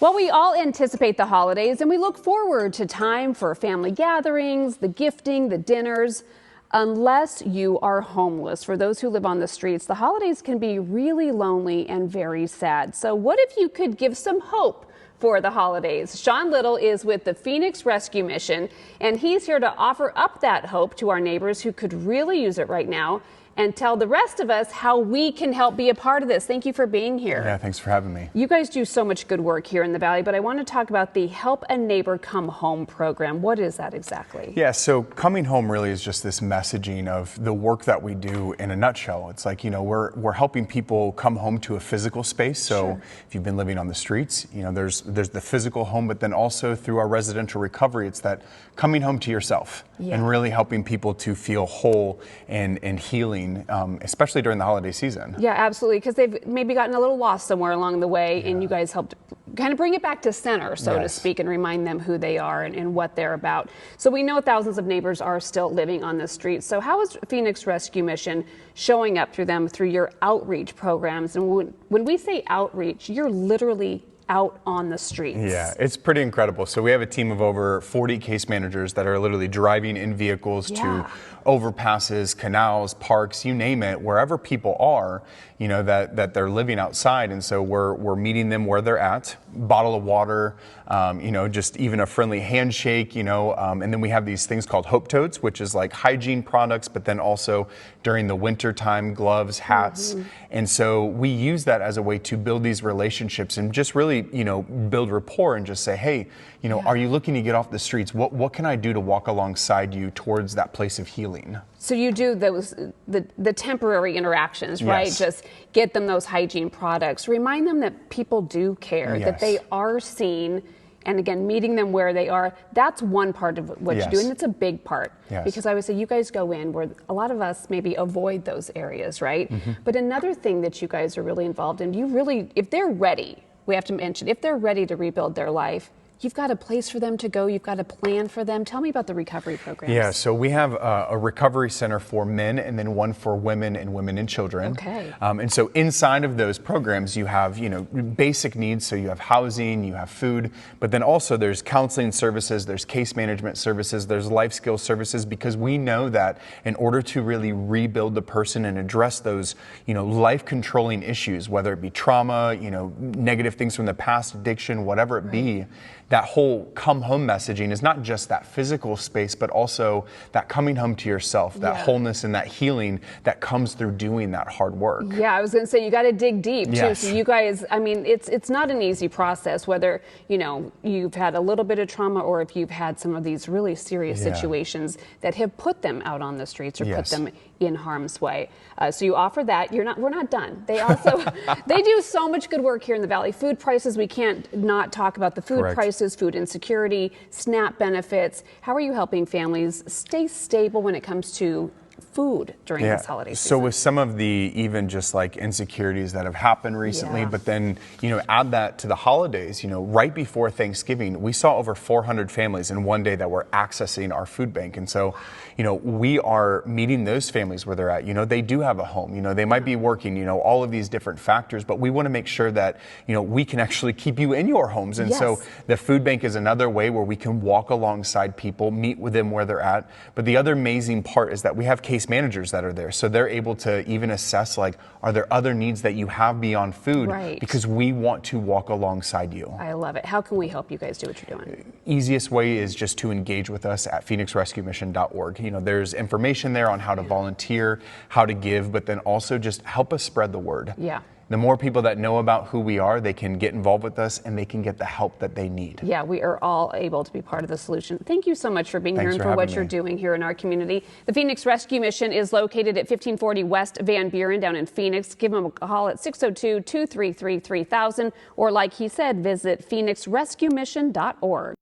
Well, we all anticipate the holidays and we look forward to time for family gatherings, the gifting, the dinners. Unless you are homeless, for those who live on the streets, the holidays can be really lonely and very sad. So what if you could give some hope for the holidays? Sean Little is with the Phoenix Rescue Mission, and he's here to offer up that hope to our neighbors who could really use it right now, and tell the rest of us how we can help be a part of this. Thank you for being here. Yeah, thanks for having me. You guys do so much good work here in the Valley, but I want to talk about the Help a Neighbor Come Home program. What is that exactly? Yeah, so coming home really is just this messaging of the work that we do in a nutshell. It's like, we're helping people come home to a physical space. So Sure. If you've been living on the streets, there's the physical home, but then also through our residential recovery, it's that coming home to yourself and really helping people to feel whole and healing, especially during the holiday season. Yeah, absolutely, because they've maybe gotten a little lost somewhere along the way, and you guys helped kind of bring it back to center, so to speak, and remind them who they are and what they're about. So we know thousands of neighbors are still living on the streets. So how is Phoenix Rescue Mission showing up through them through your outreach programs? And when we say outreach, you're literally out on the streets. Yeah, it's pretty incredible. So we have a team of over 40 case managers that are literally driving in vehicles to overpasses, canals, parks, you name it, wherever people are, that they're living outside. And so we're meeting them where they're at, bottle of water, just even a friendly handshake, and then we have these things called Hope Totes, which is like hygiene products, but then also during the winter time, gloves, hats. And so we use that as a way to build these relationships and just really, build rapport and just say, hey, are you looking to get off the streets? What can I do to walk alongside you towards that place of healing? So you do those, the temporary interactions, right? Yes. Just get them those hygiene products. Remind them that people do care, that they are seen. And again, meeting them where they are, that's one part of what you do, and it's a big part. Because I would say you guys go in where a lot of us maybe avoid those areas, right? But another thing that you guys are really involved in, if they're ready, we have to mention, if they're ready to rebuild their life, you've got a place for them to go. You've got a plan for them. Tell me about the recovery programs. Yeah, so we have a recovery center for men and then one for women and children. Okay. And so inside of those programs, you have, basic needs. So you have housing, you have food, but then also there's counseling services, there's case management services, there's life skills services, because we know that in order to really rebuild the person and address those, life controlling issues, whether it be trauma, negative things from the past, addiction, whatever it be, that whole come home messaging is not just that physical space, but also that coming home to yourself, that wholeness and that healing that comes through doing that hard work. Yeah, I was going to say, you got to dig deep too. Yes. So you guys, I mean, it's not an easy process, whether, you've had a little bit of trauma or if you've had some of these really serious situations that have put them out on the streets or put them in harm's way. So you offer that. We're not done. They also, they do so much good work here in the Valley. Food prices, we can't not talk about the food prices, food insecurity, SNAP benefits. How are you helping families stay stable when it comes to food during this holiday season? So with some of the even just like insecurities that have happened recently, but then, add that to the holidays, right before Thanksgiving, we saw over 400 families in one day that were accessing our food bank. And so, we are meeting those families where they're at. They do have a home, they might be working, all of these different factors, but we want to make sure that, we can actually keep you in your homes. And so the food bank is another way where we can walk alongside people, meet with them where they're at. But the other amazing part is that we have case managers that are there. So they're able to even assess, like, are there other needs that you have beyond food? Because we want to walk alongside you. I love it. How can we help you guys do what you're doing? Easiest way is just to engage with us at phoenixrescuemission.org. There's information there on how to volunteer, how to give, but then also just help us spread the word. The more people that know about who we are, they can get involved with us and they can get the help that they need. Yeah, we are all able to be part of the solution. Thank you so much for being here and for what you're doing here in our community. The Phoenix Rescue Mission is located at 1540 West Van Buren down in Phoenix. Give them a call at 602-233-3000, or like he said, visit phoenixrescuemission.org.